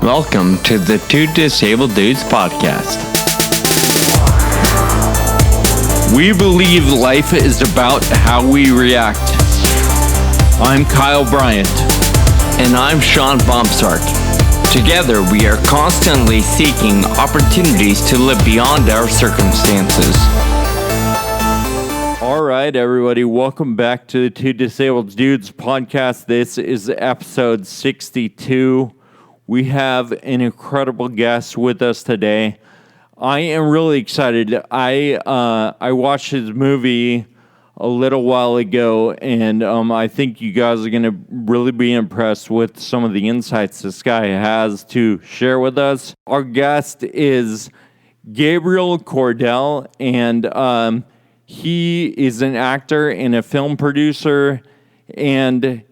Welcome to the Two Disabled Dudes podcast. We believe life is about how we react. I'm Kyle Bryant. And I'm Sean Bombsark. Together, we are constantly seeking opportunities to live beyond our circumstances. All right, everybody, welcome back to the Two Disabled Dudes podcast. This is episode 62. We have an incredible guest with us today. I am really excited. I watched his movie a little while ago, and I think you guys are going to really be impressed with some of the insights this guy has to share with us. Our guest is Gabriel Cordell, and he is an actor and a film producer, and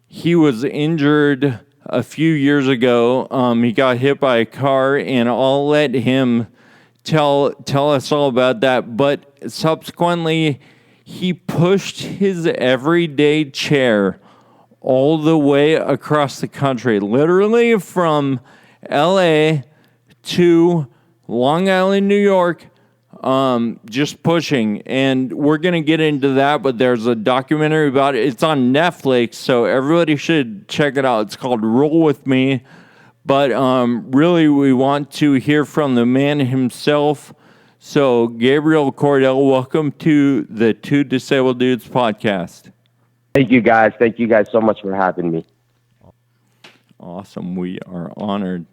he was injured a few years ago. He got hit by a car, and I'll let him tell us all about that. But subsequently, he pushed his everyday chair all the way across the country, literally from LA to Long Island, New York, just pushing. And we're going to get into that, but there's a documentary about it. It's on Netflix, so everybody should check it out. It's called Roll With Me. But really, we want to hear from the man himself. So, Gabriel Cordell, welcome to the Two Disabled Dudes podcast. Thank you, guys. Thank you guys so much for having me. Awesome. We are honored.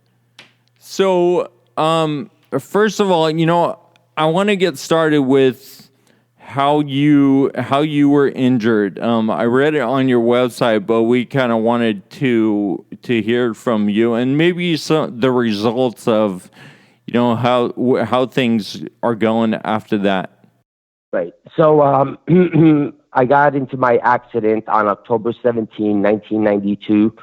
So, first of all, I want to get started with how you were injured. I read it on your website, but we kind of wanted to hear from you and maybe the results of how things are going after that. Right. So I got into my accident on October 17, 1992.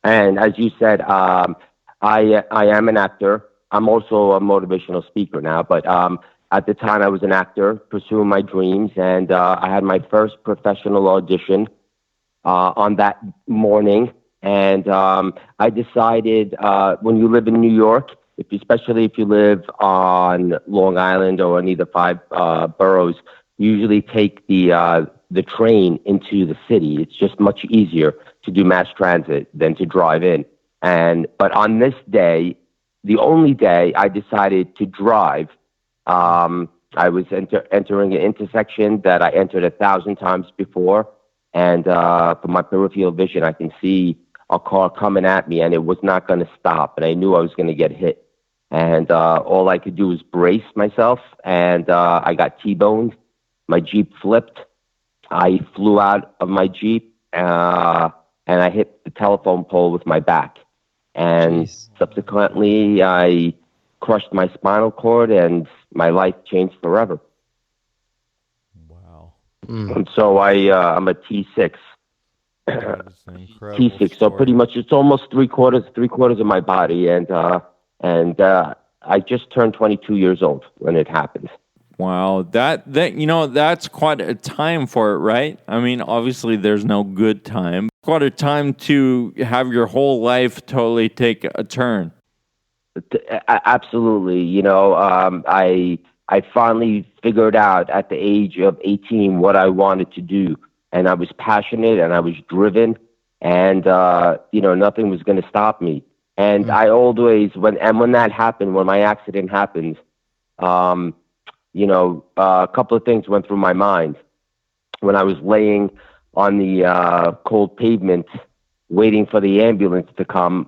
And as you said, I am an actor. I'm also a motivational speaker now. But at the time, I was an actor pursuing my dreams. And I had my first professional audition on that morning. And I decided when you live in New York, especially if you live on Long Island or any of the five boroughs, you usually take the train into the city. It's just much easier to do mass transit than to drive in. But on this day, the only day I decided to drive, I was entering an intersection that I entered 1,000 times before, and from my peripheral vision, I can see a car coming at me, and it was not going to stop, and I knew I was going to get hit. And all I could do was brace myself, and I got T-boned. My Jeep flipped. I flew out of my Jeep, and I hit the telephone pole with my back. And subsequently, I crushed my spinal cord, and my life changed forever. Wow. And so I'm a T6. T6. So pretty much it's almost three quarters of my body, and I just turned 22 years old when it happened. Wow, that's quite a time for it, right? I mean, obviously there's no good time. Quite a time to have your whole life totally take a turn. Absolutely. I finally figured out at the age of 18 what I wanted to do, and I was passionate and I was driven, and nothing was going to stop me. And I always, when that happened, when my accident happened, a couple of things went through my mind. When I was laying on the cold pavement, waiting for the ambulance to come,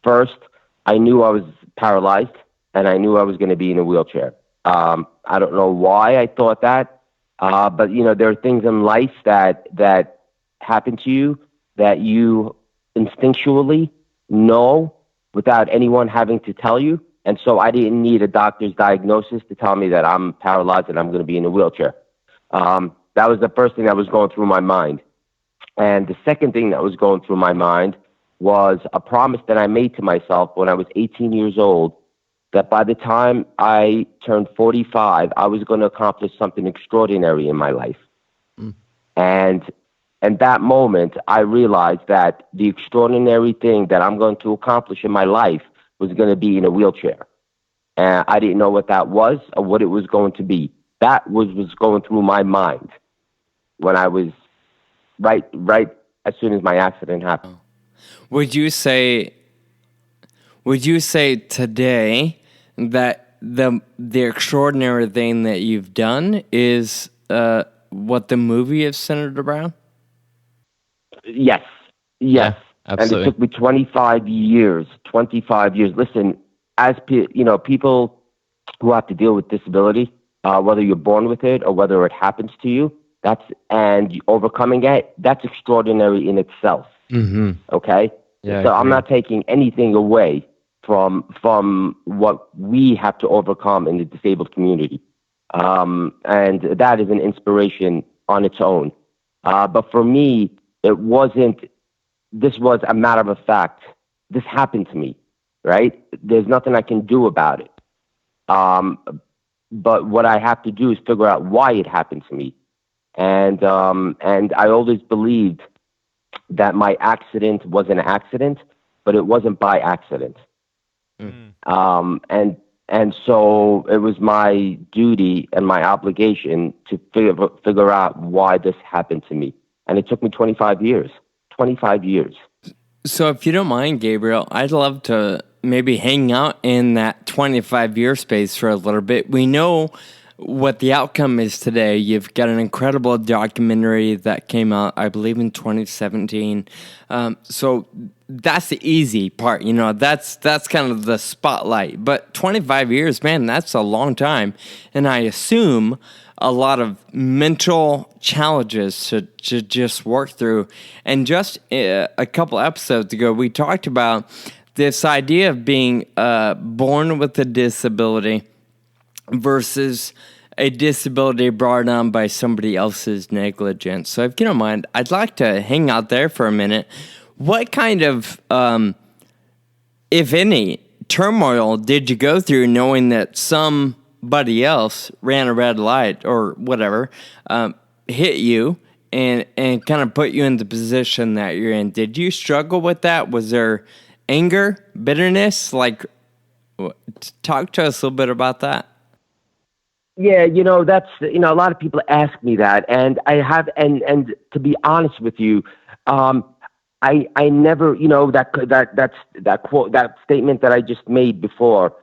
first, I knew I was paralyzed, and I knew I was going to be in a wheelchair. I don't know why I thought that, but, there are things in life that happen to you that you instinctually know without anyone having to tell you. And so I didn't need a doctor's diagnosis to tell me that I'm paralyzed and I'm going to be in a wheelchair. That was the first thing that was going through my mind. And the second thing that was going through my mind was a promise that I made to myself when I was 18 years old, that by the time I turned 45, I was going to accomplish something extraordinary in my life. And And that moment, I realized that the extraordinary thing that I'm going to accomplish in my life was going to be in a wheelchair. And I didn't know what that was or what it was going to be. That was going through my mind when I was right as soon as my accident happened. Would you say today that the extraordinary thing that you've done is what the movie is centered around? Yes. Yeah, absolutely. And it took me 25 years. 25 years. Listen, as people who have to deal with disability, whether you're born with it or whether it happens to you, and overcoming it, that's extraordinary in itself. Mm-hmm. Okay? Yeah, so I'm not taking anything away from what we have to overcome in the disabled community. And that is an inspiration on its own. But for me, this was a matter of fact. This happened to me, right? There's nothing I can do about it. But what I have to do is figure out why it happened to me. And I always believed that my accident was an accident, but it wasn't by accident. Mm. And so it was my duty and my obligation to figure out why this happened to me. And it took me 25 years. 25 years. So if you don't mind, Gabriel, I'd love to maybe hang out in that 25-year space for a little bit. We know what the outcome is today. You've got an incredible documentary that came out, I believe, in 2017. So that's the easy part, that's kind of the spotlight. But 25 years, man, that's a long time. And I assume a lot of mental challenges to just work through. And just a couple episodes ago, we talked about this idea of being born with a disability versus a disability brought on by somebody else's negligence. So if you don't mind, I'd like to hang out there for a minute. What kind of, if any, turmoil did you go through knowing that somebody else ran a red light or whatever, hit you and kind of put you in the position that you're in? Did you struggle with that? Was there anger, bitterness? Talk to us a little bit about that. Yeah, that's, a lot of people ask me that, and I have, and to be honest with you, I never, that quote, that statement that I just made before,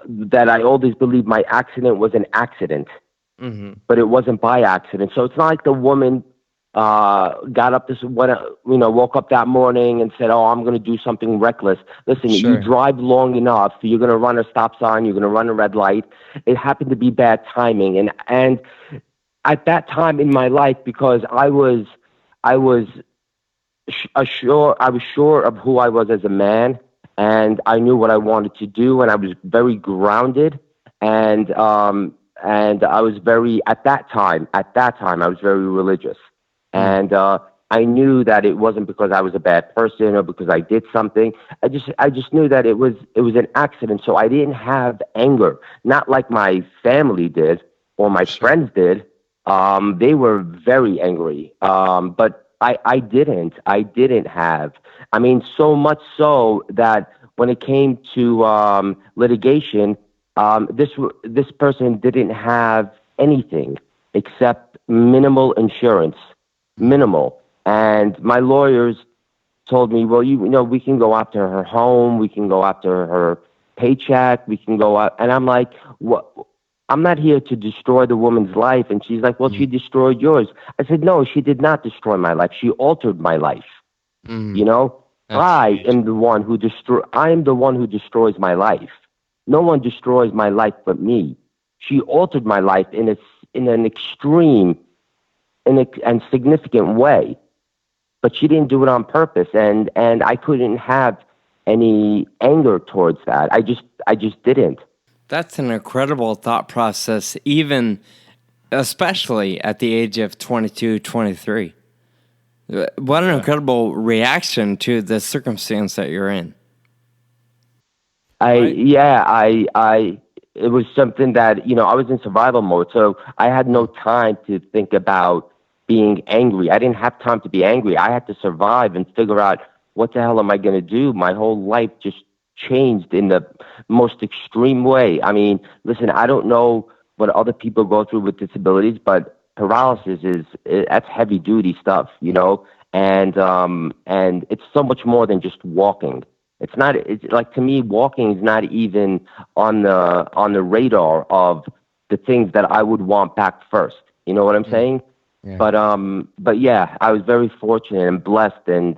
that I always believed my accident was an accident, but it wasn't by accident. So it's not like the woman got up woke up that morning and said, "Oh, I'm going to do something reckless." Listen, Sure. You drive long enough, you're going to run a stop sign, you're going to run a red light. It happened to be bad timing, and at that time in my life, because I was sure of who I was as a man, and I knew what I wanted to do, and I was very grounded, and I was very at that time I was very religious. And I knew that it wasn't because I was a bad person or because I did something. I just knew that it was an accident. So I didn't have anger, not like my family did or my friends did. They were very angry. But I didn't have. I mean, so much so that when it came to litigation, this person didn't have anything except minimal insurance. Minimal. And my lawyers told me, well, we can go after her home, we can go after her paycheck, we can go out. And I'm like, what? I'm not here to destroy the woman's life. And she's like, well, she destroyed yours. I said, no, she did not destroy my life. She altered my life. I am the one who destroys my life. No one destroys my life but me. She altered my life in an extreme and significant way, but she didn't do it on purpose, and I couldn't have any anger towards that. I just didn't. That's an incredible thought process, especially at the age of 22, 23. What an incredible reaction to the circumstance that you're in. It was something that, I was in survival mode, so I had no time to think about being angry. I didn't have time to be angry. I had to survive and figure out what the hell am I going to do. My whole life just changed in the most extreme way. I mean, listen, I don't know what other people go through with disabilities, but paralysis that's heavy duty stuff, you know, and it's so much more than just walking. It's not. It's like, to me, walking is not even on the radar of the things that I would want back first. You know what I'm saying? Yeah. But yeah, I was very fortunate and blessed, and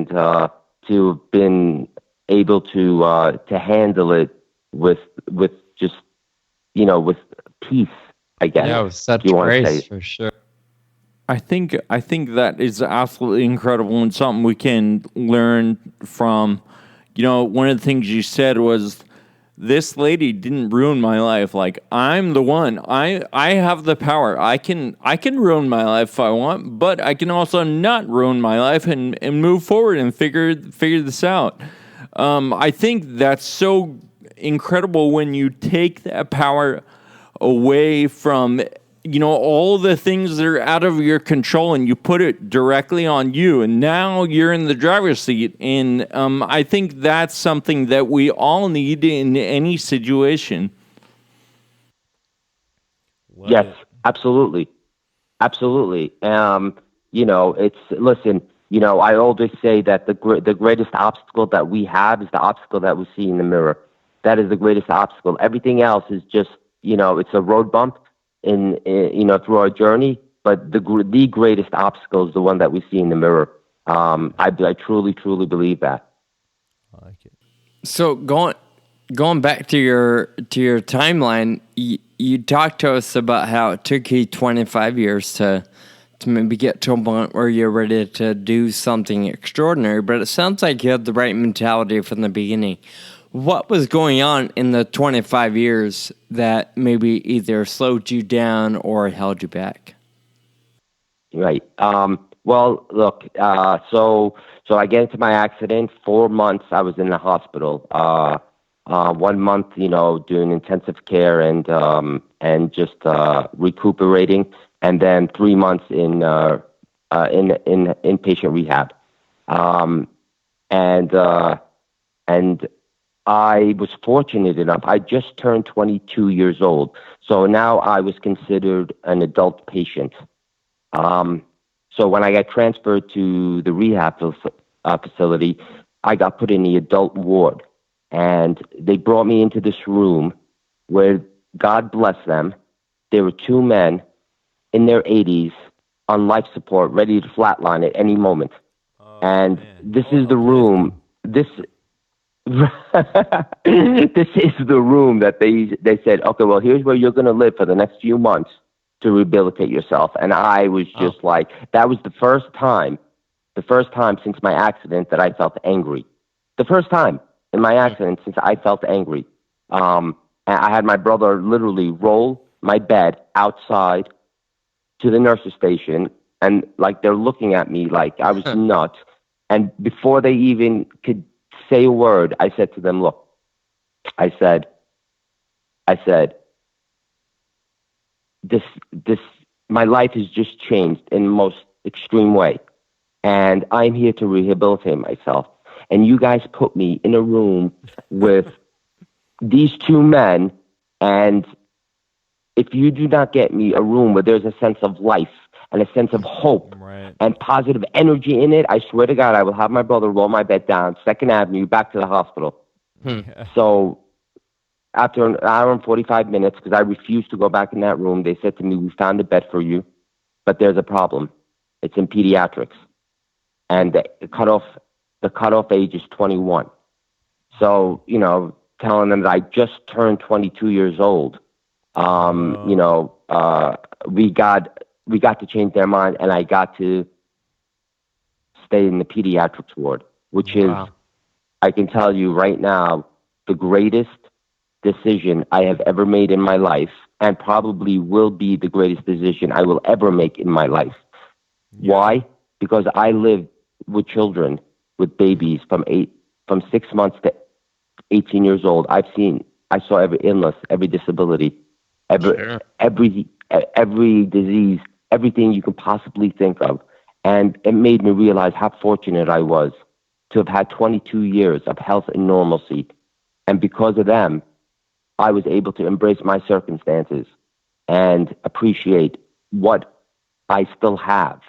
to have been able to handle it with just, you know, with peace, I guess. Yeah, with such you want to grace, say. for sure. I think that is absolutely incredible and something we can learn from. You know, one of the things you said was, this lady didn't ruin my life. Like, I'm the one. I have the power. I can ruin my life if I want, but I can also not ruin my life and move forward and figure this out. I think that's so incredible when you take that power away from, you know, all the things that are out of your control, and you put it directly on you, and now you're in the driver's seat. And I think that's something that we all need in any situation. Yes, absolutely. Absolutely. You know, listen, you know, I always say that the greatest obstacle that we have is the obstacle that we see in the mirror. That is the greatest obstacle. Everything else is just, you know, it's a road bump in you know, through our journey, but the greatest obstacle is the one that we see in the mirror. I truly believe that. I like it. So going back to your timeline, you talked to us about how it took you 25 years to maybe get to a point where you're ready to do something extraordinary, but it sounds like you had the right mentality from the beginning. What was going on in the 25 years that maybe either slowed you down or held you back? Right. Well, look, so I get into my accident. 4 months I was in the hospital. 1 month, you know, doing intensive care and just recuperating, and then 3 months in inpatient rehab. And I was fortunate enough. I just turned 22 years old, so now I was considered an adult patient. So when I got transferred to the rehab facility, I got put in the adult ward, and they brought me into this room where, God bless them, there were 2 men in their 80s on life support, ready to flatline at any moment. This is the room. This is the room that they said, okay, well, here's where you're going to live for the next few months to rehabilitate yourself. And I was just like, that was the first time since my accident that I felt angry. The first time in my accident since I felt angry. And I had my brother literally roll my bed outside to the nurse's station, and like, they're looking at me like I was nuts. And before they even could say a word, I said to them, look, I said, this, my life has just changed in the most extreme way, and I'm here to rehabilitate myself. And you guys put me in a room with these 2 men, and if you do not get me a room where there's a sense of life and a sense of hope and positive energy in it, I swear to God, I will have my brother roll my bed down 2nd Avenue back to the hospital. So after an hour and 45 minutes, because I refused to go back in that room, they said to me, we found a bed for you, but there's a problem. It's in pediatrics. And the cutoff age is 21. So, you know, telling them that I just turned 22 years old, you know, we got to change their mind, and I got to stay in the pediatrics ward, which is, I can tell you right now, the greatest decision I have ever made in my life, and probably will be the greatest decision I will ever make in my life. Why? Because I lived with children, with babies from 6 months to 18 years old. I saw every illness, every disability, every disease everything you can possibly think of. And it made me realize how fortunate I was to have had 22 years of health and normalcy. And because of them, I was able to embrace my circumstances and appreciate what I still have.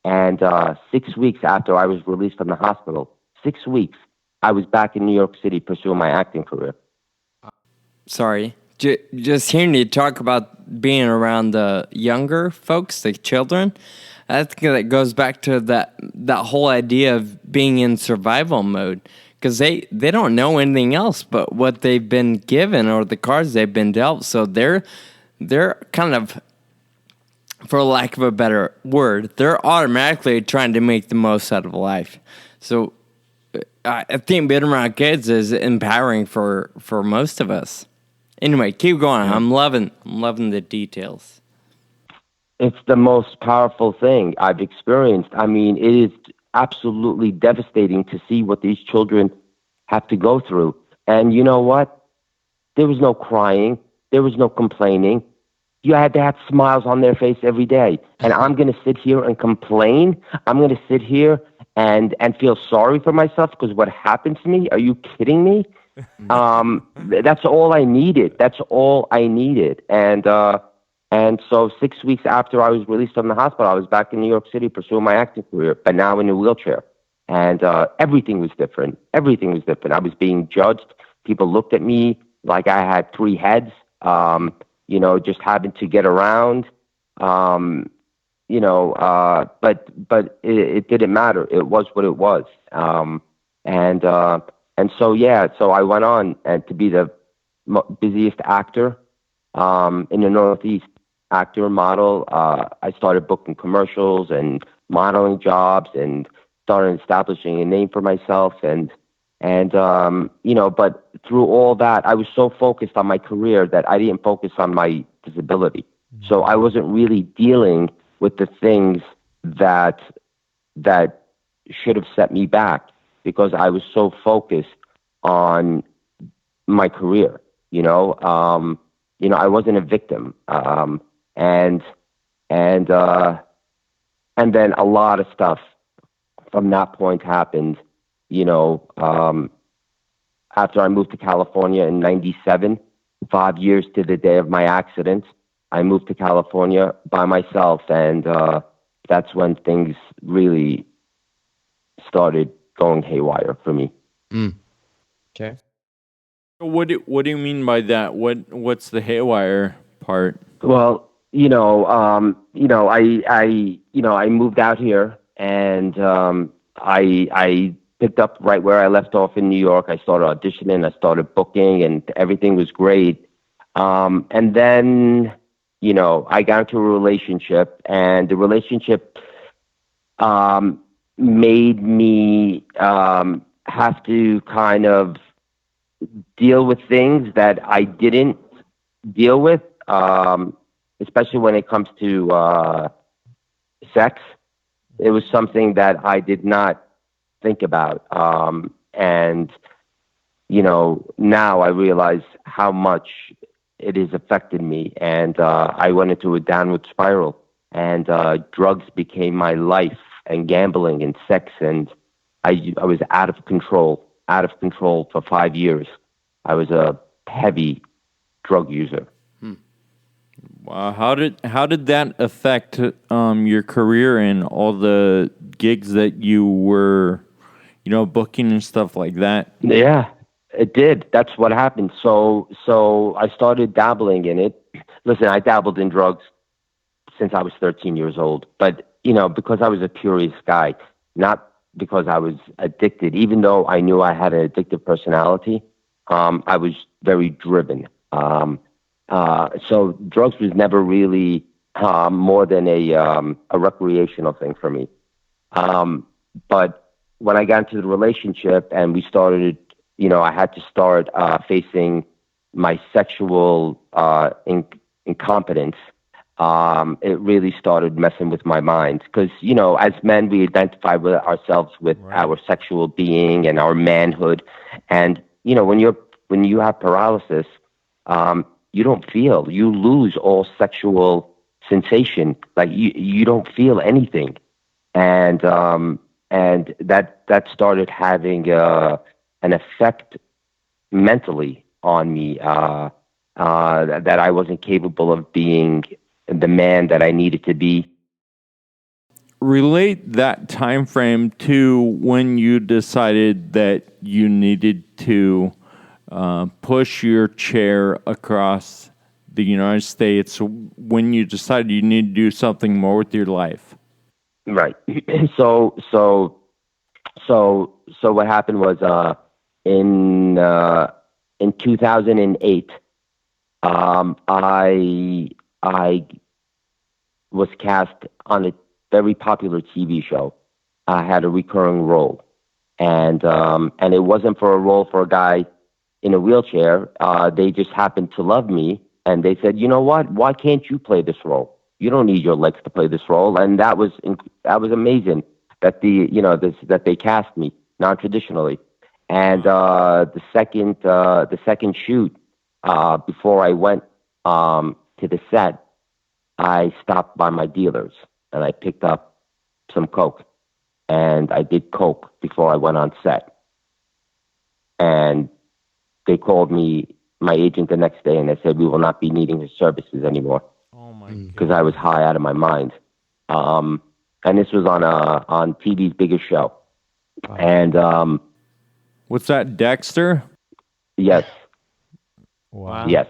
And 6 weeks after I was released from the hospital, 6 weeks, I was back in New York City pursuing my acting career. Sorry. Just hearing you talk about being around the younger folks, the children, I think that goes back to that whole idea of being in survival mode, because they don't know anything else but what they've been given or the cards they've been dealt. So they're kind of, for lack of a better word, they're automatically trying to make the most out of life. So I think being around kids is empowering for most of us. Anyway, keep going. I'm loving the details. It's the most powerful thing I've experienced. I mean, it is absolutely devastating to see what these children have to go through. And you know what? There was no crying. There was no complaining. You had to have smiles on their face every day. And I'm going to sit here and complain? I'm going to sit here and feel sorry for myself because what happened to me? Are you kidding me? That's all I needed. That's all I needed. And so 6 weeks after I was released from the hospital, I was back in New York City pursuing my acting career, but now in a wheelchair. And everything was different. Everything was different. I was being judged. People looked at me like I had three heads, just having to get around, but it didn't matter. It was what it was. So I went on and to be the busiest actor in the Northeast, actor, model. I started booking commercials and modeling jobs and started establishing a name for myself. But through all that, I was so focused on my career that I didn't focus on my disability. Mm-hmm. So I wasn't really dealing with the things that should have set me back because I was so focused on my career. I wasn't a victim. And then a lot of stuff from that point happened, after I moved to California in 97, 5 years to the day of my accident, I moved to California by myself. And that's when things really started going haywire for me. Mm. Okay. What do you mean by that? What's the haywire part? Well, I moved out here and I picked up right where I left off in New York. I started auditioning, I started booking, and everything was great. And then, I got into a relationship, and the relationship made me have to kind of deal with things that I didn't deal with, especially when it comes to sex. It was something that I did not think about. Now I realize how much it has affected me. And I went into a downward spiral, and drugs became my life, and gambling and sex. And I was out of control for 5 years. I was a heavy drug user. Wow. How did that affect your career and all the gigs that you were, booking and stuff like that? Yeah, it did. That's what happened. So I started dabbling in it. Listen, I dabbled in drugs since I was 13 years old, but because I was a curious guy, not because I was addicted. Even though I knew I had an addictive personality, I was very driven. So drugs was never really more than a recreational thing for me. But when I got into the relationship and we started, I had to start facing my sexual incompetence. It really started messing with my mind because, as men, we identify with ourselves with our sexual being and our manhood. And, when you have paralysis, you don't feel, you lose all sexual sensation. Like you don't feel anything. And that started having an effect mentally on me, that I wasn't capable of being the man that I needed to be. Relate that time frame to when you decided that you needed to push your chair across the United States, when you decided you need to do something more with your life. Right. So what happened was, in 2008, I was cast on a very popular TV show. I had a recurring role, and it wasn't for a role for a guy in a wheelchair. They just happened to love me, and they said, you know what? Why can't you play this role? You don't need your legs to play this role, and that was amazing that that they cast me non-traditionally. And the second shoot, before I went to the set, I stopped by my dealers and I picked up some coke, and I did coke before I went on set. And they called me, my agent, the next day, and they said we will not be needing his services anymore. Oh my God! Because I was high out of my mind. And this was on TV's biggest show. Wow. And what's that, Dexter? Yes. Wow. Yes.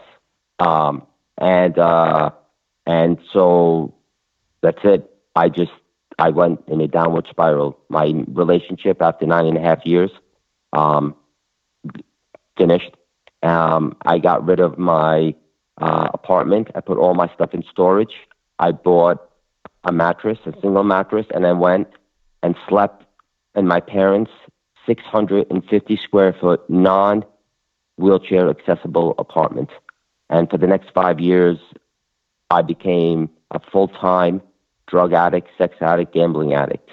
And so that's it. I went in a downward spiral. My relationship after 9.5 years finished. I got rid of my apartment. I put all my stuff in storage. I bought a mattress, a single mattress, and I went and slept in my parents' 650 square foot non-wheelchair accessible apartment. And for the next 5 years, I became a full-time drug addict, sex addict, gambling addict.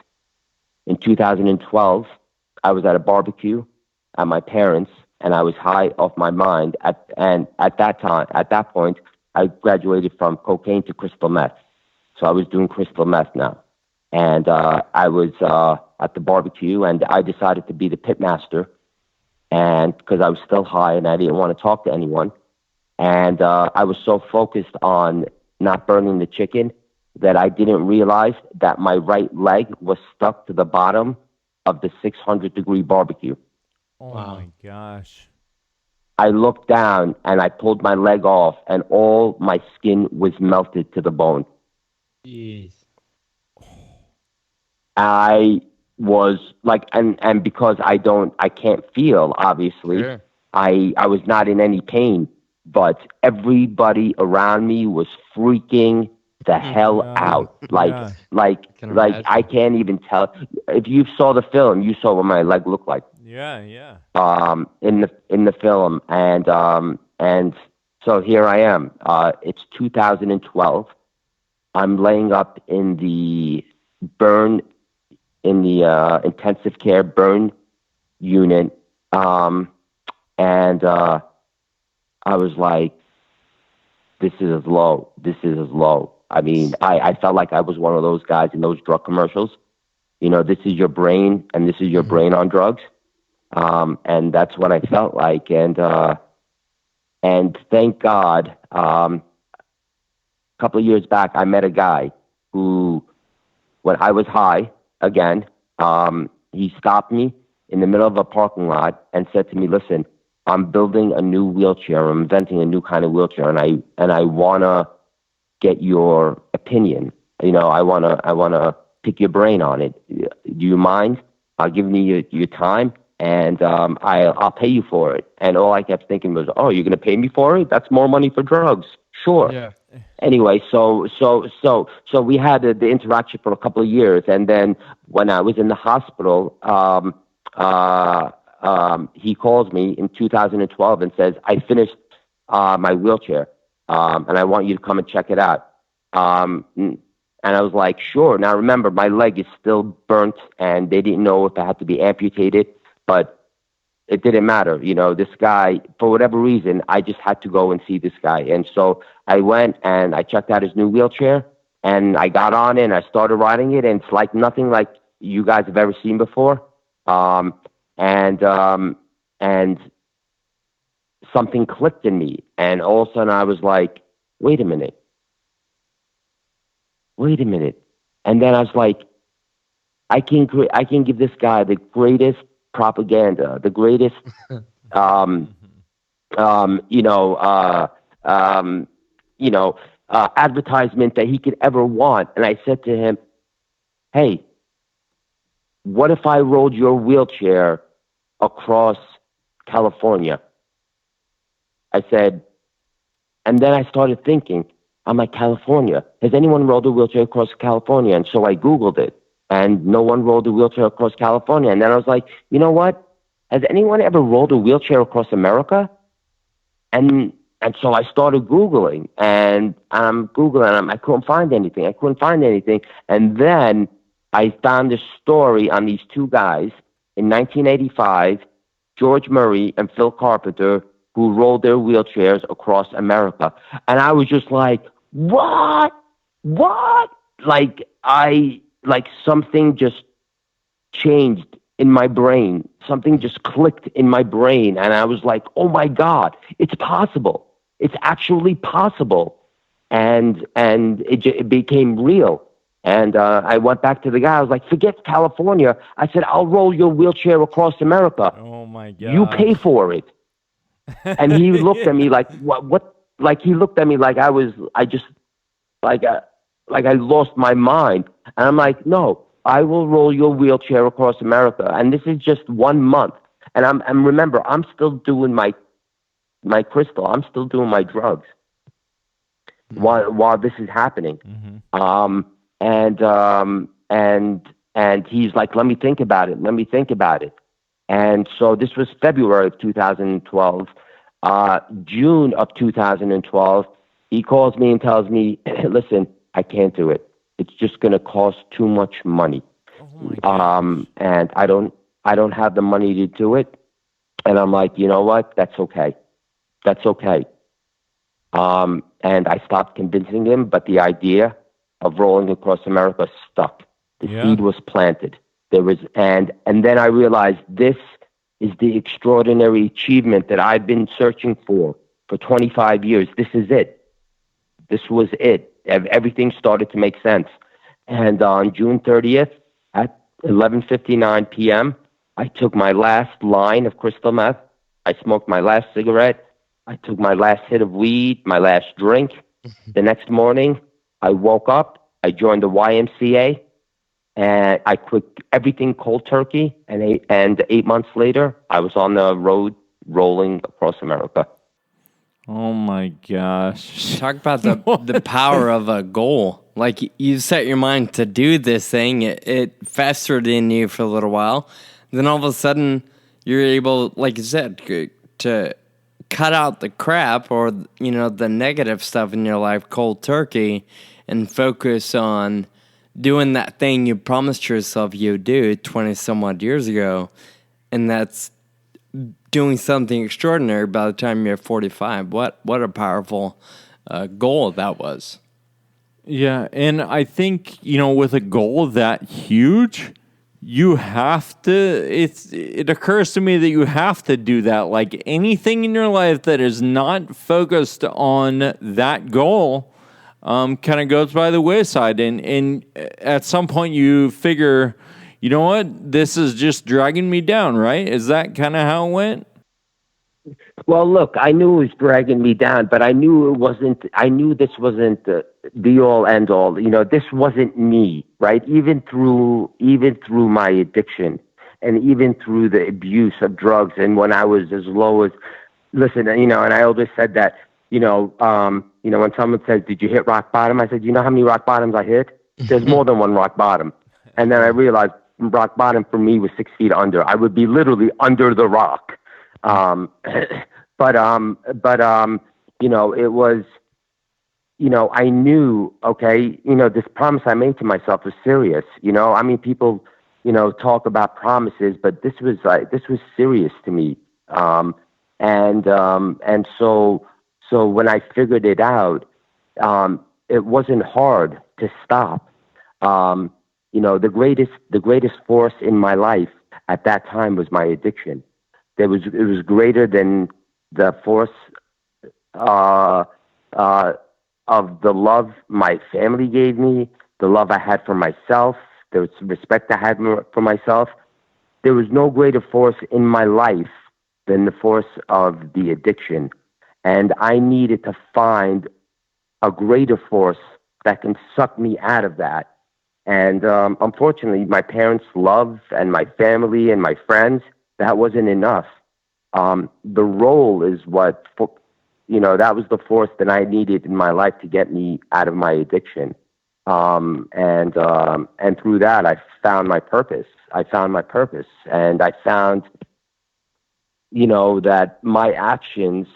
In 2012, I was at a barbecue at my parents', and I was high off my mind. At that point, I graduated from cocaine to crystal meth. So I was doing crystal meth now. And I was at the barbecue, and I decided to be the pit master, and because I was still high and I didn't want to talk to anyone. And I was so focused on not burning the chicken that I didn't realize that my right leg was stuck to the bottom of the 600-degree barbecue. Oh, wow. My gosh. I looked down and I pulled my leg off, and all my skin was melted to the bone. Jeez. I was like, and because I can't feel, obviously, sure. I was not in any pain, but everybody around me was freaking the hell out. Like I can't even tell. If you saw the film, you saw what my leg looked like. Yeah. In the film, and so here I am. It's 2012. I'm laying up in the intensive care burn unit, and I was like, this is low. This is low. I mean, I felt like I was one of those guys in those drug commercials. You know, this is your brain, and this is your brain on drugs. And that's what I felt like. And thank God, a couple of years back, I met a guy who, when I was high again, he stopped me in the middle of a parking lot and said to me, listen, I'm building a new wheelchair. I'm inventing a new kind of wheelchair, and I want to get your opinion. You know, I want to pick your brain on it. Do you mind? Give me your time, and I'll pay you for it. And all I kept thinking was, oh, you're going to pay me for it? That's more money for drugs. Sure. Yeah. Anyway, so we had the interaction for a couple of years, and then when I was in the hospital, he calls me in 2012 and says, I finished my wheelchair, and I want you to come and check it out. And I was like, sure. Now, remember, my leg is still burnt, and they didn't know if I had to be amputated, but it didn't matter. You know, this guy, for whatever reason, I just had to go and see this guy. And so I went and I checked out his new wheelchair, and I got on it and I started riding it, and it's like nothing like you guys have ever seen before. And something clicked in me, and all of a sudden I was like, wait a minute. And then I was like, I can give this guy the greatest propaganda, the greatest, advertisement that he could ever want. And I said to him, hey, what if I rolled your wheelchair across California? I said, and then I started thinking, I'm like, California, has anyone rolled a wheelchair across California? And so I Googled it, and no one rolled a wheelchair across California. And then I was like, you know what? Has anyone ever rolled a wheelchair across America? And so I started Googling, and I'm Googling, and I couldn't find anything. And then I found this story on these two guys in 1985, George Murray and Phil Carpenter, who rolled their wheelchairs across America. And I was just like, what? Like something just changed in my brain. Something just clicked in my brain. And I was like, oh my God, it's possible. It's actually possible. And it became real. And I went back to the guy. I was like, forget California. I said, I'll roll your wheelchair across America. Oh my God. You pay for it. And he looked at me like, what? Like he looked at me like I lost my mind. And I'm like, no, I will roll your wheelchair across America. And this is just 1 month. And remember, I'm still doing my crystal. I'm still doing my drugs while this is happening. Mm-hmm. And he's like, let me think about it. And so this was February of 2012. June of 2012, he calls me and tells me, listen, I can't do it. It's just going to cost too much money. Oh and I don't have the money to do it. And I'm like, you know what? That's okay. And I stopped convincing him, but the idea of rolling across America stuck. The seed was planted. And then I realized this is the extraordinary achievement that I've been searching for 25 years. This is it. This was it. Everything started to make sense. And on June 30th at 11:59 p.m., I took my last line of crystal meth. I smoked my last cigarette. I took my last hit of weed, my last drink. The next morning, I woke up. I joined the YMCA. And I quit everything cold turkey, and 8 months later, I was on the road rolling across America. Oh my gosh! Talk about the power of a goal. Like you set your mind to do this thing, it festered in you for a little while. Then all of a sudden, you're able, like you said, to cut out the crap or the negative stuff in your life, cold turkey, and focus on doing that thing you promised yourself you'd do 20 some odd years ago, and that's doing something extraordinary by the time you're 45. What a powerful goal that was. Yeah, and I think, with a goal that huge, you have to, it occurs to me that you have to do that. Like anything in your life that is not focused on that goal kind of goes by the wayside. And at some point you figure, you know what, this is just dragging me down, right? Is that kind of how it went? Well, look, I knew it was dragging me down, but I knew this wasn't the be all end all. This wasn't me, right? Even through my addiction and even through the abuse of drugs. And when I was as low as, listen, and I always said that, when someone says, did you hit rock bottom? I said, you know how many rock bottoms I hit? There's more than one rock bottom. And then I realized rock bottom for me was 6 feet under. I would be literally under the rock. But it was, I knew, okay, this promise I made to myself was serious. People, talk about promises, but this was serious to me. So when I figured it out, it wasn't hard to stop. The greatest force in my life at that time was my addiction. It was greater than the force of the love my family gave me, the love I had for myself, the respect I had for myself. There was no greater force in my life than the force of the addiction. And I needed to find a greater force that can suck me out of that. And unfortunately, my parents' love and my family and my friends, that wasn't enough. The role is what, that was the force that I needed in my life to get me out of my addiction. And through that, I found my purpose. And I found, that my actions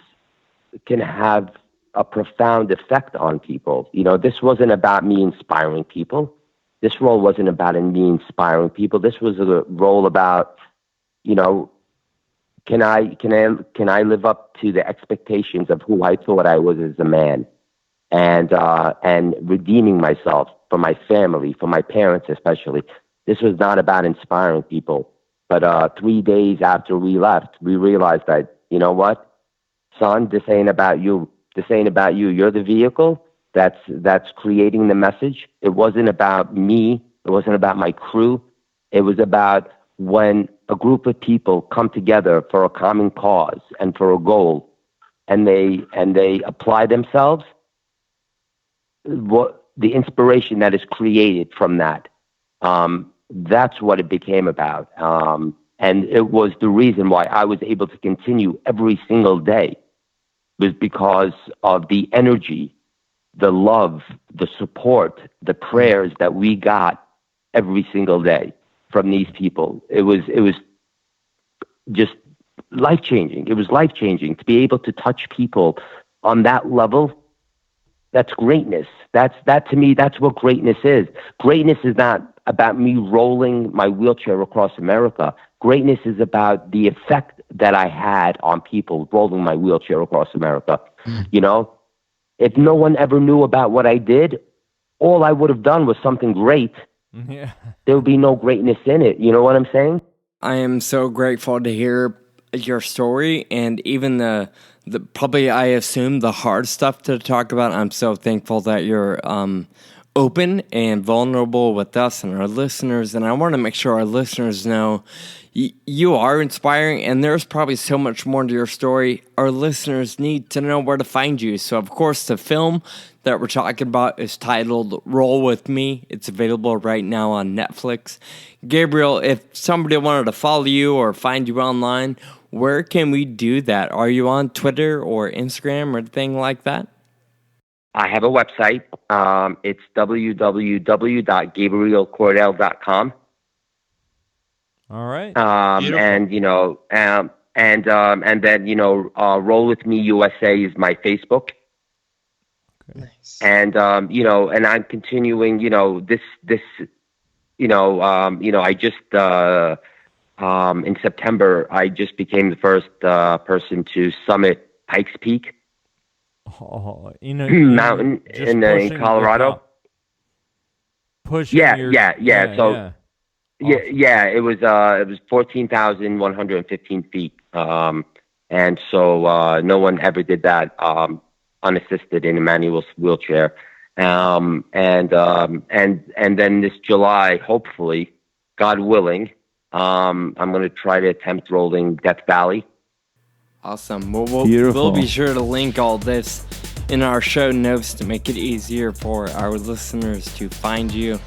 can have a profound effect on people. This wasn't about me inspiring people. This role wasn't about me inspiring people. This was a role about, can I live up to the expectations of who I thought I was as a man, and redeeming myself for my family, for my parents especially. This was not about inspiring people. But 3 days after we left, we realized that, you know what, son, this ain't about you. This ain't about you. You're the vehicle that's creating the message. It wasn't about me. It wasn't about my crew. It was about when a group of people come together for a common cause and for a goal, and they apply themselves, what the inspiration that is created from that, that's what it became about. And it was the reason why I was able to continue every single day, was because of the energy, the love, the support, the prayers that we got every single day from these people. It was just life-changing. It was life-changing to be able to touch people on that level. That's greatness. That to me, that's what greatness is. Greatness is not about me rolling my wheelchair across America. Greatness is about the effect that I had on people rolling my wheelchair across America. If no one ever knew about what I did, all I would have done was something great. Yeah. There would be no greatness in it. You know what I'm saying? I am so grateful to hear your story, and even the probably, I assume, the hard stuff to talk about. I'm so thankful that you're open and vulnerable with us and our listeners, and I want to make sure our listeners know you are inspiring, and there's probably so much more to your story. Our listeners need to know where to find you. So, of course, the film that we're talking about is titled Roll With Me. It's available right now on Netflix. Gabriel, if somebody wanted to follow you or find you online, where can we do that? Are you on Twitter or Instagram or anything like that? I have a website. It's www.gabrielcordell.com. All right. And then Roll With Me USA is my Facebook. Okay. Nice. And and I'm continuing. This. I just in September I just became the first person to summit Pikes Peak mountain in Colorado. Pushing. Yeah. Awesome. It was 14,115 feet. And so no one ever did that unassisted in a manual wheelchair. And then this July, hopefully, God willing, I'm going to try to attempt rolling Death Valley. Awesome. We'll be sure to link all this in our show notes to make it easier for our listeners to find you.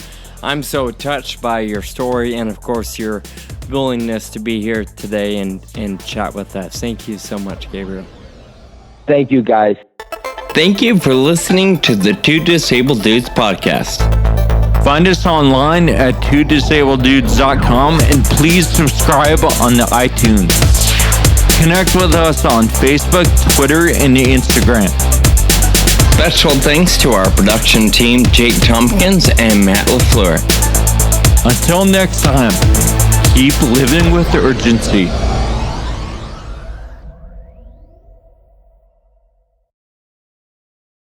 I'm so touched by your story and, of course, your willingness to be here today and chat with us. Thank you so much, Gabriel. Thank you, guys. Thank you for listening to the Two Disabled Dudes podcast. Find us online at twodisableddudes.com and please subscribe on the iTunes. Connect with us on Facebook, Twitter, and Instagram. Special thanks to our production team, Jake Tompkins and Matt LaFleur. Until next time, keep living with urgency.